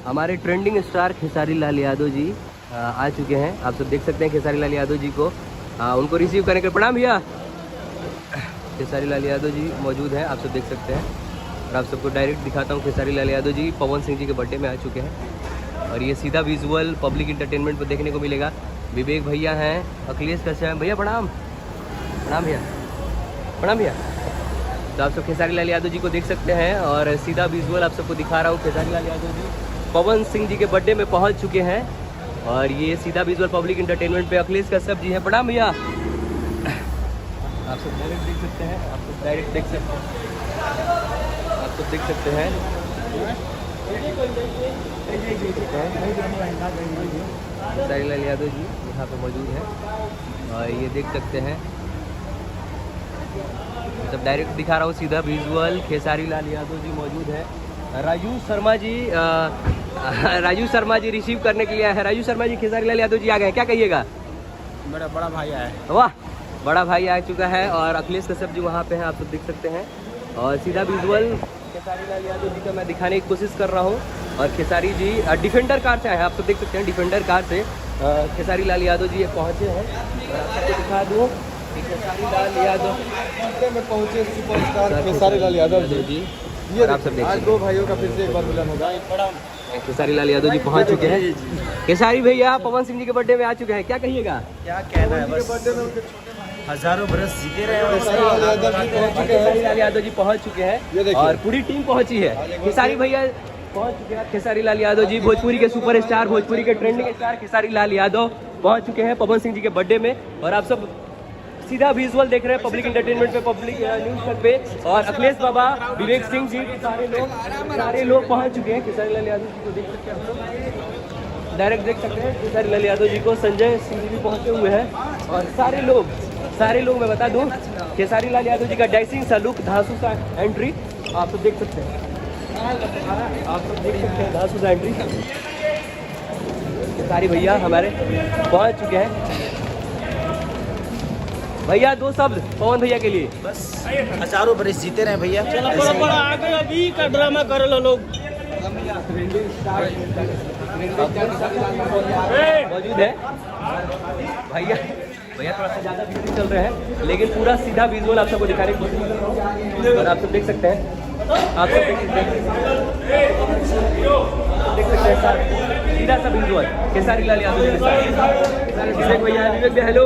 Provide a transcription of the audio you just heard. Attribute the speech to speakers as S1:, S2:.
S1: हमारे trending star Khesari Lal Yadav ji आ चुके हैं। आप सब देख सकते हैं खेसारी लाल यादव जी को। उनको रिसीव करने के प्रणाम भैया। खेसारी लाल यादव जी मौजूद हैं, आप सब देख सकते हैं। और आप सबको डायरेक्ट दिखाता हूँ, खेसारी लाल यादव जी पवन सिंह जी के बर्थडे में आ चुके हैं। और ये सीधा विजुअल पब्लिक इंटरटेनमेंट पर देखने को मिलेगा। विवेक भैया हैं, अखिलेश कश्यप भैया, प्रणाम प्रणाम भैया, प्रणाम भैया। तो आप सब खेसारी लाल यादव जी को देख सकते हैं और सीधा विजुअल आप सबको दिखा रहा हूँ। खेसारी लाल यादव जी पवन सिंह जी के बर्थडे में पहुँच चुके हैं और ये सीधा विजुअल पब्लिक इंटरटेनमेंट पे अखिलेश कश्यप जी हैं। प्रणाम भैया। आप सब डायरेक्ट देख सकते हैं, आप सब डायरेक्ट देख सकते हैं, आप सब देख सकते हैं। खेसारी लाल यादव जी यहाँ पे मौजूद हैं और ये देख सकते हैं। मतलब डायरेक्ट दिखा रहा हूँ सीधा विजुअल। खेसारी लाल यादव जी मौजूद है। राजू शर्मा जी रिसीव करने के लिए आए हैं। राजू शर्मा जी, खेसारी लाल यादव जी आ गए, क्या कहिएगा?
S2: मेरा बड़ा भाई आया है।
S1: वाह, बड़ा भाई आ चुका है और अखिलेश कश्यप जी वहाँ पे हैं, आप सब देख सकते हैं। और सीधा विजुअल खेसारी लाल यादव जी का मैं दिखाने की कोशिश कर रहा हूँ। और खेसारी जी डिफेंडर कार से आए हैं, आप सब देख सकते हैं। डिफेंडर कार से खेसारी लाल यादव जी पहुँचे हैं और आप सबको दिखा दूँ कि खेसारी लाल यादव
S2: में पहुंचे सुपरस्टार खेसारी लाल यादव जी।
S1: ये आप सब देख
S2: आज दो भाइयों का फिर से एक बार मिलन होगा।
S1: खेसारी लाल यादव जी पहुँच चुके हैं। खेसारी भैया पवन सिंह जी के बर्थडे में आ चुके हैं, क्या कहिएगा?
S2: क्या कहना है, बस हजारों बरस जीते रहे।
S1: खेसारी लाल यादव जी पहुंच चुके हैं और पूरी टीम पहुंची है। खेसारी भैया पहुंच चुके हैं। खेसारी लाल यादव जी भोजपुरी के सुपरस्टार, भोजपुरी के ट्रेंडिंग स्टार खेसारी लाल यादव पहुंच चुके हैं पवन सिंह जी के बर्थडे में। और आप सब सीधा विजुअल देख रहे हैं पब्लिक इंटरटेनमेंट पे, पब्लिक न्यूज तक पे। और अखिलेश बाबा, विवेक सिंह जी, सारे लोग पहुंच चुके हैं। खेसारी लाल यादव जी को देख सकते हैं, हम लोग डायरेक्ट देख सकते हैं खेसारी लाल यादव जी को। संजय सिंह जी भी पहुंचे हुए हैं और सारे लोग मैं बता दूं, खेसारी लाल यादव जी का डैशिंग सा लुक, धांसू सा एंट्री आप सब देख सकते हैं। आप सब देख सकते हैं धांसू सा एंट्री। खेसारी भैया हमारे पहुंच चुके हैं। भैया दो शब्द पवन भैया के लिए।
S2: बस हजारों बरस जीते रहे भैया।
S3: आगे अभी का ड्रामा कर लो लोग।
S1: मौजूद है भैया। भैया थोड़ा सा ज़्यादा बिजी चल रहे हैं, लेकिन पूरा सीधा विजुअल आप सबको दिखाने की कोशिश कर रहा हूँ। और आप सब देख सकते हैं, आप सब देख सकते हैं सीधा सा विजुअल खेसारी लाल यादव जी के साथ। विवेक भैया, हेलो।